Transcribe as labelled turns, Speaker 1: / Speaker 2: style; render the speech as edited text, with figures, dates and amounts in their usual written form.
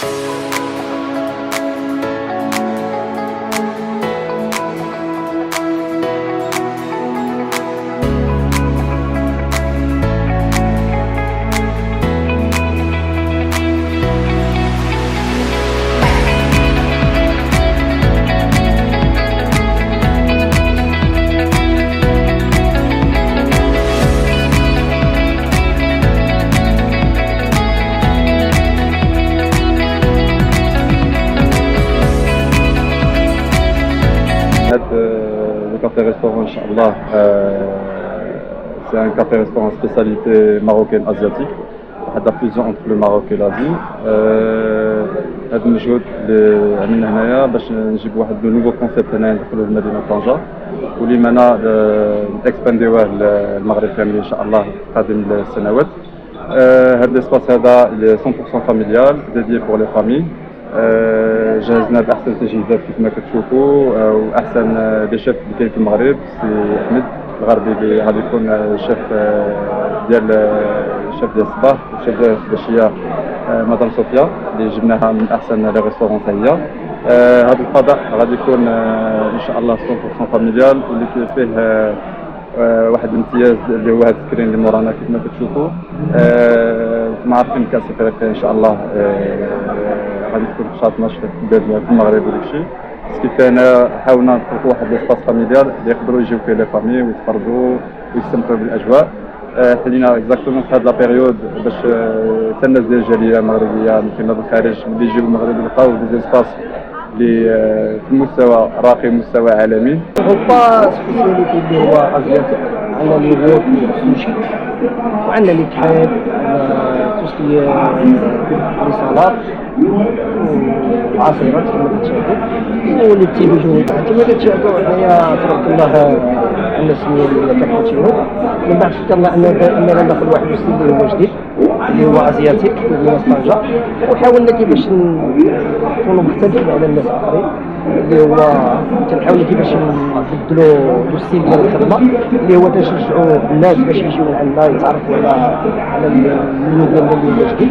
Speaker 1: Le café restaurant, Inch'Allah, c'est un café restaurant spécialité marocaine asiatique. واحد لا فيزيون انتر لو ماروك و لافي. هذا المجهود اللي عملنا هنايا باش نجيب واحد لو نوفو كونسيبت هنايا ندخلوه لمدينه طنجة، واللي مانا نكسبانديوه للمغرب كامل ان شاء الله قادم السنوات. هذا الاسباس هذا 100% فاميليال ديديي بور لي فامي. جهزنا باحسن التجهيزات كيف ما كتشوفوا، واحسن لي شيف اللي كاين في المغرب سي احمد الغربي اللي غادي يكون الشيف ديال الصباح، والشيف ديال العشيه مدام صوفيا اللي جبناها من احسن لي ريستورون حتى هي. هذا الفضاء غادي يكون ان شاء الله 100% فاميليال، واللي فيه واحد الامتياز اللي هو هذا السكرين اللي مورانا كيف ما كتشوفوا. معرفين كاس افريقيا ان شاء الله غادي تكون في شهر 12 في المغرب وداكشي. بس كيف انا حاولنا نخلقوا واحد ليسباس فاميليال اللي يقدروا يجيو فيه لي فامي ويتفرجوا ويستمتعوا بالاجواء. خلينا اكزاكتومون في هذه لا بيريود باش حتى الناس ديال الجاليه المغربيه ممكن من الخارج اللي يجيو المغرب يلقاو دي سباس اللي في مستوى راقي، مستوى عالمي.
Speaker 2: اوروبا سبيسياليتي اللي هو ازياتيك، عندنا لي غوت السوشي، وعندنا لي كريب، توسكي لي سالاد وعصيرات كما كتشاهدوا، واللي تيجوا كما كتشاهدوا هنايا تبارك الله عندنا سميه الكابوتشينو. من بعد فكرنا اننا ندخل واحد الستيل اللي هو جديد اللي هو ازياتيك اللي هو طنجة، وحاولنا كيفاش نكونوا مختلفين على الناس الاخرين، اللي هو تنحاولوا كيفاش نبدلوا لو ستيل ديال الخدمه اللي هو تنشجعوا الناس باش يجيو عندنا يتعرفوا على المنيو ديالنا اللي هو جديد.